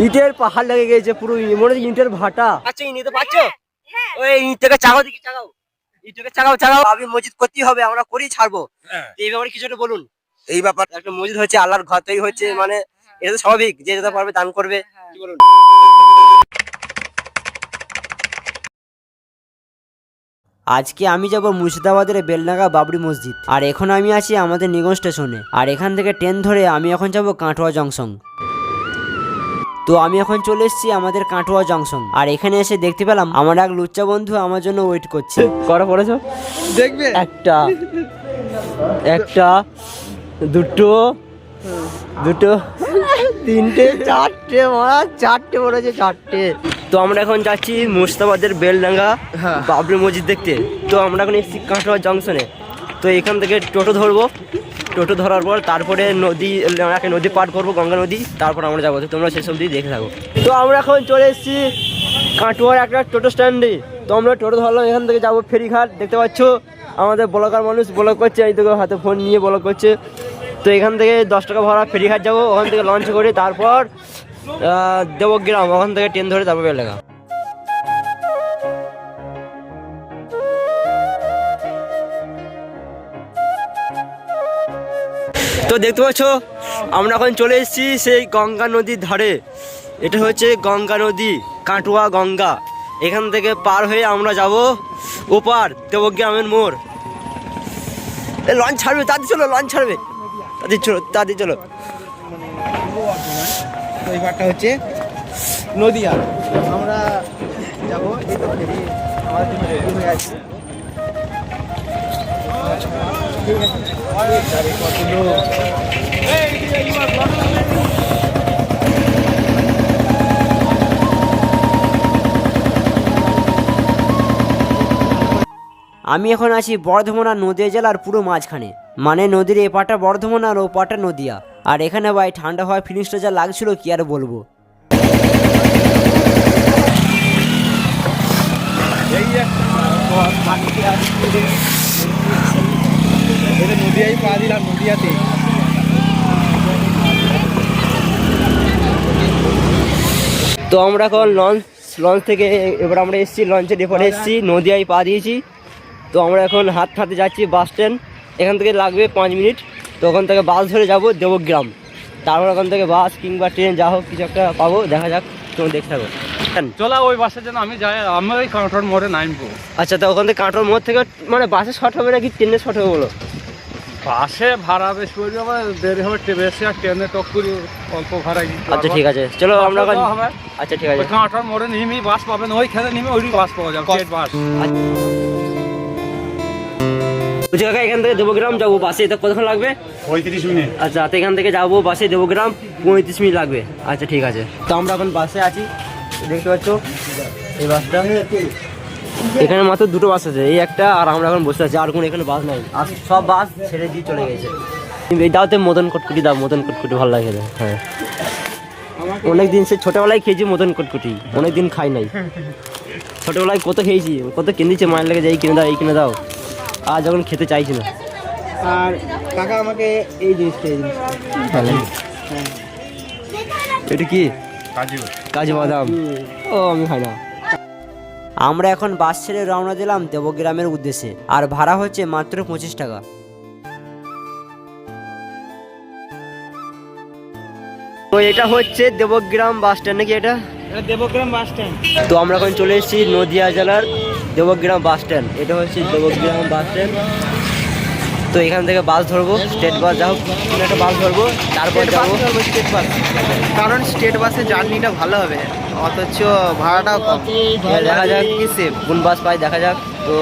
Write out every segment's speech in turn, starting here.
ইটের পাহাড় লেগে গেছে পুরো, মনে হচ্ছে ইটের ভাটা। আচ্ছা নিতে পারছো? ওই ইটটাকে চাগাও, দেখি চাগাও, ইটটাকে চাগাও চাগাও। বাবরি মসজিদ করতেই হবে, আমরা করেই ছাড়বো। এই ব্যাপারে কিছু একটা বলুন। এই ব্যাপার একটা মসজিদ হচ্ছে আল্লাহর ঘর তৈরি হচ্ছে, মানে এটা তো স্বাভাবিক, যে যেতে পারবে দান করবে। কি বলুন? আজকে আমি যাব মুর্শিদাবাদের বেলডাঙ্গা বাবরি মসজিদ। আর এখন আমি আছি আমাদের নিগঞ্জ স্টেশনে। আর এখান থেকে ট্রেন ধরে আমি এখন যাব কাটোয়া জংশন। তো আমি এখন চলে এসেছি আমাদের কাটোয়া জংশন। আর এখানে এসে দেখতে পেলাম আমার এক লুচ্চা বন্ধু আমার জন্য ওয়েট করছে। করা পড়েছ দেখবে? একটা একটা দুটো দুটো তিনটে চারটে, মারা চারটে পড়েছে, চারটে। তো আমরা এখন যাচ্ছি মুর্শিদাবাদের বেলডাঙ্গা বাবরি মসজিদ দেখতে। তো আমরা এখন এসেছি কাটোয়া জংশনে। তো এখান থেকে টোটো ধরবো, টোটো ধরার পর তারপরে নদী পার করবো, গঙ্গা নদী, তারপর আমরা যাবো। তো তোমরা সেসব দিয়ে দেখে থাকো। তো আমরা এখন চলে এসেছি কাটোয়ার একটা টোটো স্ট্যান্ডে। তো আমরা টোটো ধরলাম, এখান থেকে যাবো ফেরিঘাট। দেখতে পাচ্ছ আমাদের ব্লগার মানুষ ব্লগ করছে, এই থেকে হাতে ফোন নিয়ে ব্লগ করছে। তো এখান থেকে 10 টাকা ভাড়া ফেরিঘাট যাবো, ওখান থেকে লঞ্চ করে তারপর দেবগ্রাম, ওখান থেকে ট্রেন ধরে তারপর বেলডাঙ্গা। তো দেখতে পাচ্ছ আমরা এখন চলে এসেছি সেই গঙ্গা নদীর ধারে। এটা হচ্ছে গঙ্গা নদী, কাটোয়া গঙ্গা। এখান থেকে পার হয়ে আমরা যাব ওপার দেবগ্রামের মোড়। লঞ্চ ছাড়বে, তাদের চলো, লঞ্চ ছাড়বে, তাদের চলো, তাদের চলো। এই পারটা হচ্ছে নদীয়া, আমরা যাবো। আমি এখন আছি বর্ধমান আর নদীয়া জেলার পুরো মাঝখানে, মানে নদীর এ পাটা বর্ধমান আর ও পাটা নদীয়া। আর এখানে ভাই ঠান্ডা হওয়ার ফিলিংসটা যা লাগছিল কি আর বলবো। নদীয়াই পা দিলাম, নদীয়াতে। তো আমরা এখন লঞ্চ থেকে এবার আমরা এসেছি, লঞ্চের এপারে এসেছি, নদীয়ায় পা দিয়েছি। তো আমরা এখন হাত হাতে যাচ্ছি বাস স্ট্যান্ড। এখান থেকে লাগবে 5 মিনিট। তো ওখান থেকে বাস ধরে যাব দেবগ্রাম, তারপর ওখান থেকে বাস কিংবা ট্রেন যা হোক কিছু একটা পাবো, দেখা যাক। তোমার দেখতে থাকো। চলো ওই বাসের জন্য আমি যাই, আমি ওই কাঁটোর মোড়ে নামবো। আচ্ছা, তো ওখান থেকে কাটোর মোড় থেকে মানে বাসে শর্ট হবে নাকি ট্রেনে শর্ট হবে বলো? বাসে ভাড়া বেশি পড়বে, আবার দেরি হবে বেশি, আর ট্রেনে টক্করি অল্প ভাড়া। আচ্ছা ঠিক আছে, চলো আমরা হবে। আচ্ছা ঠিক আছে, কাঁটোর মোড়ে নেমেই বাস পাবেন, ওইখানে নেমে ওই বাস পাওয়া যাবে, স্টেট বাস। কাকা এখান থেকে দেবগ্রাম যাবো বাসে, এটা কতক্ষণ লাগবে? 35 মিনিট। আচ্ছা, তো এখান থেকে যাবো বাসে দেবগ্রাম, 35 মিনিট লাগবে। আচ্ছা ঠিক আছে। তো আমরা এখন বাসে আছি, দেখতে পাচ্ছ এই বাসটা। এখানে মাত্র দুটো বাস আছে, এই একটা, আর আমরা এখন বসে আছি। আর কোনো এখানে বাস নাই, আর সব বাস ছেড়ে দিয়ে চলে গেছে। এই দাওতে মদন কটকুটি দাও, মদন কটকুটি ভালো লাগে। হ্যাঁ, অনেকদিন সে ছোটবেলায় খেয়েছি মদন কটকুটি, অনেকদিন খাই নাই। ছোটবেলায় কত খেয়েছি, কত কিনেছে মায়ের লাগে, যে এই কিনে দাও, এই কিনে দাও। আর যখন খেতে চাইছি না। আর কাকা আমাকে এই জিনিসটা, এটা কি? কাজু বাদাম। ও আমি খাই না। আমরা এখন বাস ছেড়ে রওনা দিলাম দেবগ্রামের উদ্দেশ্যে। আর ভাড়া হচ্ছে মাত্র 25 টাকা। তো এটা হচ্ছে দেবগ্রাম বাস স্ট্যান্ড নাকি? এটা দেবগ্রাম বাস স্ট্যান্ড। তো আমরা এখন চলে এসেছি নদিয়া জেলার দেবগ্রাম বাস স্ট্যান্ড। এটা হচ্ছে দেবগ্রাম বাস স্ট্যান্ড। তো এখান থেকে বাস ধরবো, স্টেট বাস, যা হোক একটা বাস ধরবো, তারপর যাবো স্টেট বাস। কারণ স্টেট বাসে জার্নিটা ভালো হবে, অথচ ভাড়াটাও কম। দেখা যাক কোন বাস পাই, দেখা যাক। তো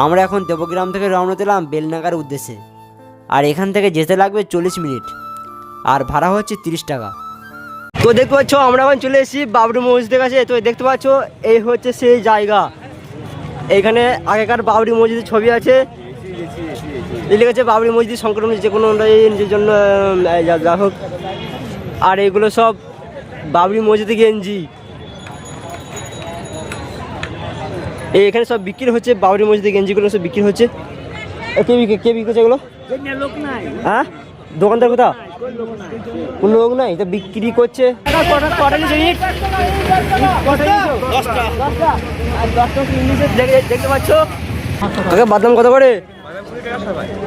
আমরা এখন দেবগ্রাম থেকে রওনা দিলাম বেলডাঙ্গার উদ্দেশ্যে। আর এখান থেকে যেতে লাগবে 40 মিনিট, আর ভাড়া হচ্ছে 30 টাকা। তো দেখতে পাচ্ছ আমরা এখন চলে এসেছি বাবরি মসজিদের কাছে। তো দেখতে পাচ্ছ এই হচ্ছে সেই জায়গা। এইখানে আগেকার বাবরি মসজিদের ছবি আছে, লিখেছে বাবরি মসজিদ সংকলন যে কোনো নিজের জন্য, যা হোক। আর এগুলো সব বাবরি মসজিদে গেঞ্জি, এখানে সব বিক্রি হচ্ছে। বাবরি মসজিদের গেঞ্জিগুলো সব বিক্রি হচ্ছে। কে বিক্রি করছে এগুলো? হ্যাঁ, দোকানদার কোথা? কোনো লোক নাই তো বিক্রি করছে। কটা নিচে ইট? দেখতে পাচ্ছ কাকা বাদাম কত করে?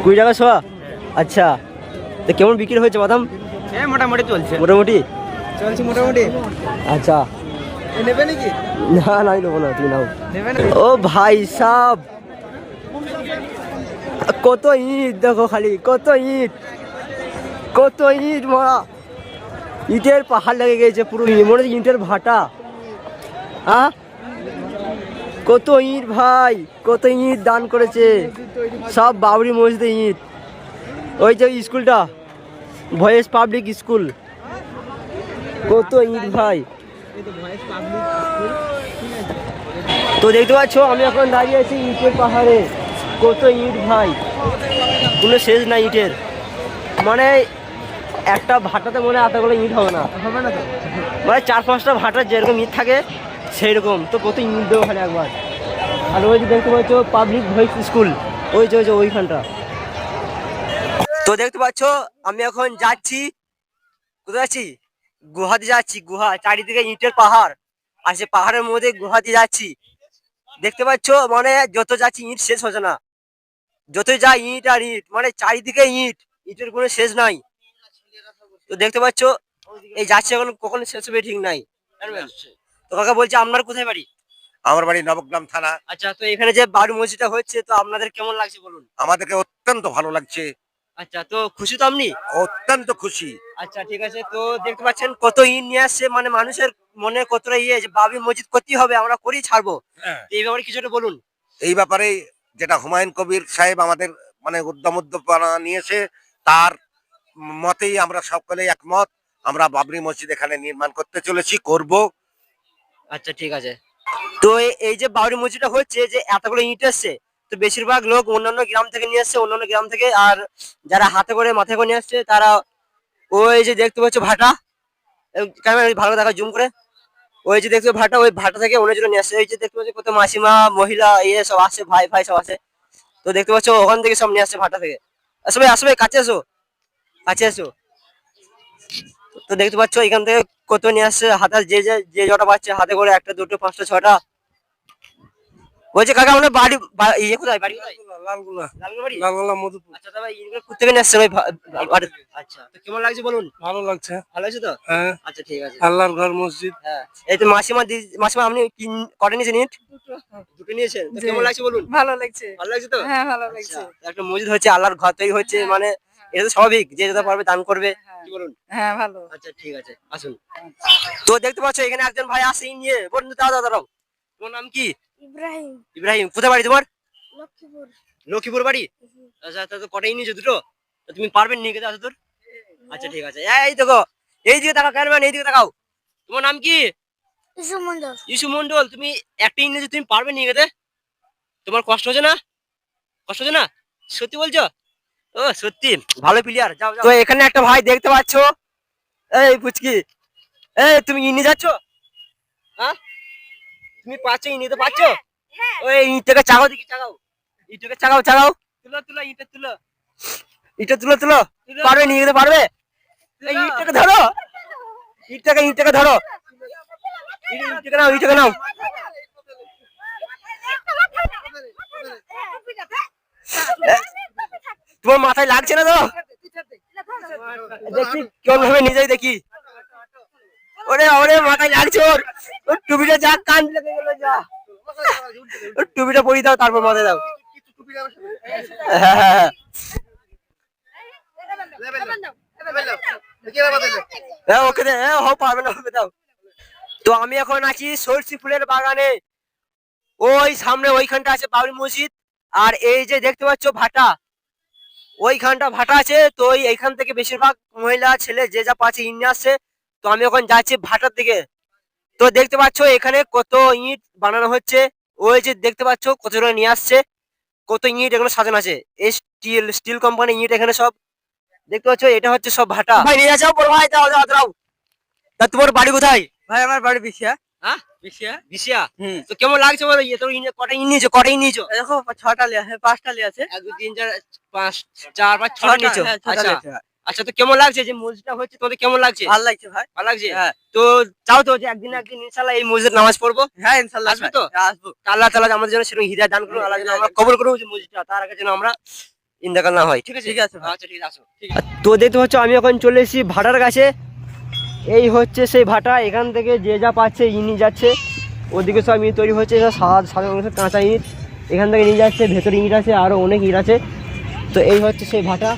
20 টাকা শোয়া। আচ্ছা, তো কেমন বিক্রি হয়েছে বাদাম? মোটামুটি চলছে, মোটামুটি মোটামুটি। আচ্ছা, নেবে নাকি? না নাই নেবো না, তুমি নাও। নেবে না? ও ভাই সাব, কত ইট দেখো, খালি কত ইট, কত ইট মারা, ইটের পাহাড় লেগে গেছে পুরো, মনে হচ্ছে ইটের ভাটা। হ্যাঁ, কত ইট ভাই, কত ইট দান করেছে, সব বাবরি মসজিদে ইট। ওই যে স্কুলটা ভয়েস পাবলিক স্কুল, কত ইট ভাই। তো দেখতে পাচ্ছ আমি এখন দাঁড়িয়ে আছি ইটের পাহাড়ে, কত ইট ভাই, কোনো শেষ নাই ইটের। মানে একটা ভাটাতে মনে হয় এতগুলো ইট হবে না, মানে 4-5টা ভাটার যেরকম ইট থাকে সেই রকম। তো কত ইট দেবো খালি একবার। আর ওই যে দেখতে পাচ্ছ পাবলিক ভয়েস স্কুল, ওই যে ওইখানটা। তো দেখতে পাচ্ছ আমি এখন যাচ্ছি, কোথায় যাচ্ছি? গুহাতে যাচ্ছি, গুহা, চারিদিকে ইটের পাহাড় আর সে পাহাড়ের মধ্যে গুহাতে যাচ্ছি। দেখতে পাচ্ছ মানে যত যাচ্ছি ইট শেষ হচ্ছে না, যতই যা ইট আর ইট, মানে চারিদিকে ইট, ইটের কোনো শেষ নাই। তো দেখতে পাচ্ছ এই যাচ্ছে এখন, কখন শেষ হবে ঠিক নাই। তো কাকা বলছে আপনার কোথায় বাড়ি? আমার বাড়ি নবগ্রাম থানা। আচ্ছা, তো এখানে যে বাড়ি মসজিদটা হচ্ছে তো আপনাদের কেমন লাগছে বলুন? আমাদেরকে অত্যন্ত ভালো লাগছে, আচ্ছা, তো খুশি তো আপনি? অত্যন্ত খুশি। আচ্ছা ঠিক আছে। তো দেখতে পাচ্ছেন কত ইট নিয়ে আসছে, মানে মানুষের মনে কতটা ইয়ে যে বাবরি মসজিদ করতেই হবে, আমরা করেই ছাড়বো। তো এই ব্যাপারে কিছুটা বলুন। এই ব্যাপারে যেটা হুমায়ুন কবির সাহেব আমাদের মানে উদ্যমনা নিয়েছে, তার মতেই আমরা সকলেই একমত। আমরা বাবরি মসজিদ এখানে নির্মাণ করতে চলেছি, করব। আচ্ছা ঠিক আছে। তো এই যে বাবরি মসজিদটা হচ্ছে, যে এতগুলো ইট আসছে, তো বেশিরভাগ লোক অন্যান্য গ্রাম থেকে নিয়ে আসছে, অন্যান্য গ্রাম থেকে। আর যারা হাতে করে মাথায় করে নিয়ে আসছে তারা ওই যে দেখতে পাচ্ছ ভাটা, ক্যামেরা ভালো দেখা জুম করে, ওই যে দেখতে ভাটা, ওই ভাটা থেকে অন্য জন্য নিয়ে আসছে। এই যে দেখতে পাচ্ছ কত মাসিমা মহিলা ইয়ে সব আসছে, ভাই ভাই সব আছে। তো দেখতে পাচ্ছ ওখান থেকে সব নিয়ে আসছে ভাটা থেকে। আসবে আসবে, কাছে এসো, কাছে এসো। তো দেখতে পাচ্ছ এখান থেকে কত নিয়ে আসছে, হাতে যে যে যে জটা পাচ্ছে হাতে করে, 1টা 2টো 5টা 6টা। বলছে কাকা আপনার বাড়ি ইয়ে কোথায়, বাড়ি কোথায়? লালগুলা, লালগোলা বাড়ি? লালগুলা মধুপুর। আচ্ছা, তবে ইনগুলো কোথেকে নিয়ে আসছে ভাই বাড়ি? আচ্ছা, তো কেমন লাগছে বলুন? ভালো লাগছে। ভালো আছে তো? হ্যাঁ, আচ্ছা ঠিক আছে। আল্লাহর ঘর মসজিদ। হ্যাঁ, এই তো মাসিমা মাসিমা আপনি কটা নিয়েছেন ইট? দুটো নিয়েছেন, তো কেমন লাগছে বলুন? ভালো লাগছে। ভালো লাগছে তো? হ্যাঁ, ভালো আচ্ছা, লাগছে। তো একটা মসজিদ হচ্ছে, আল্লাহর ঘর তৈরি হচ্ছে, মানে এটা তো স্বাভাবিক, যে যেটা পারবে দান করবে, কি বলুন? হ্যাঁ, ভালো। আচ্ছা ঠিক আছে, আসুন। তো দেখতে পাচ্ছ এখানে একজন ভাই আসে ইট নিয়ে। বলুন তো, দাদা দাঁড়াও, তোমার নাম কি? ইব্রাহিম, ইব্রাহিম। কোথায় বাড়ি তোমার? লক্ষ্মীপুর। লক্ষ্মীপুর বাড়ি? আচ্ছা, তা তো কটাই নিয়েছো? দুটো? তো তুমি পারবেন নিয়ে যেতে, আসো তোর। আচ্ছা ঠিক আছে। এই দেখো, এই দিকে তাকাও, ক্যামেরাম্যান এই দিকে তাকাও। তোমার নাম কি? ইসু মন্ডল। ইসু মন্ডল। তুমি একটা ইট নিয়েছো, তুমি পারবে নিয়ে যেতে? তোমার কষ্ট হচ্ছে না? কষ্ট হচ্ছে না? সত্যি বলছো? ও সত্যি, ভালো প্লেয়ার। যাও যাও। তো এখানে একটা ভাই দেখতে পাচ্ছো, এই পুচকি, এই তুমি ইট নিয়ে যাচ্ছ? হ্যাঁ, তুমি পাচ্ছ, ইট নিতে পারছো? ওই ইটটাকে চাগাও, দেখি চাগাও, ইটটাকে চাগাও চাগাও, তুলো তুলো, ইটটা তুলো, ইটটা তুলো তুলো। পারবে নিয়ে যেতে পারবে? এই ইটটাকে ধরো, ইটটাকে ধরো, ইটটাকে নাও, ইটটাকে নাও। তোমার মাথায় লাগছে না তো? দেখি কেমন ভাবে নিজেই দেখি। ওরে ওরে, মাথায় লাগছে ওর। ওর টুপিটা যা কান লেগে গেল, যা ওর টুপিটা পরিয়ে দাও, তারপর মাথায় দাও। হ্যাঁ হ্যাঁ হ্যাঁ, ওকে দে, পারবে না, ওকে দাও। তো আমি এখন আছি সরষে ফুলের বাগানে, ওই সামনে ওইখানটা আছে বাবরি মসজিদ। আর এই যে দেখতে পাচ্ছ ভাটা, ওইখানটা ভাটা আছে। তো এইখান থেকে বেশিরভাগ মহিলা ছেলে যে যা পাচ্ছে ইট নিয়ে আসছে। তো আমি এখন যাচ্ছি ভাটার দিকে। তো দেখতে পাচ্ছ এখানে কত ইট বানানো হচ্ছে, ওই যে দেখতে পাচ্ছ কতজন নিয়ে আসছে, কত ইট এগুলো সাজানো আছে। এই স্টিল কোম্পানি ইট এখানে সব দেখতে পাচ্ছ, এটা হচ্ছে সব ভাটা। ভাই নিয়ে যাও, বড় ভাই, দাও দাও দাও। তা তোমার বাড়ি কোথায়? ভাই আমার বাড়ি বিশিয়া। হ্যাঁ, বিশিয়া। তো কেমন লাগছে বলো, তোর কটা ইট নিয়েছো, কটা ইট নিয়েছো? দেখো 6টা লিয়া আছে, 5টা লিয়া আছে। 1 2 3 4 5 4 5 6টা নিয়েছো। হ্যাঁ, 6টা আচ্ছা, লিয়েছে। আচ্ছা, তো কেমন লাগছে যে মসজিদটা হচ্ছে, তোমাদের কেমন লাগছে? ভালো লাগছে ভাই। ভালো লাগছে। হ্যাঁ। তো চাও তো যে একদিন ইনশাল্লাহ এই মসজিদ নামাজ পড়বো? হ্যাঁ ইনশাল্লাহ আসবে তো? আসবো। আল্লাহ তাআলা আমাদের জন্য সেরকম হিদায়াত দান করুন, আল্লাহ যেন আমরা কবুল করুন যে মসজিদটা, তার আগে যেন আমরা ইন্তেকাল না হয়। ঠিক আছে, ঠিক আছে ভাই। আচ্ছা ঠিক আছে, আসো। তো দেখতে হচ্ছে আমি এখন চলে এসেছি ভাটার কাছে। এই হচ্ছে সেই ভাটা, এখান থেকে যে যা পাচ্ছে ইনি যাচ্ছে, ওদিকে সব ইট তৈরি হচ্ছে, সব সাদা সাদা কাঁচা ইট এখান থেকে নিয়ে যাচ্ছে, ভেতরে ইট আছে, আরও অনেক ইট আছে। তো এই হচ্ছে সেই ভাটা।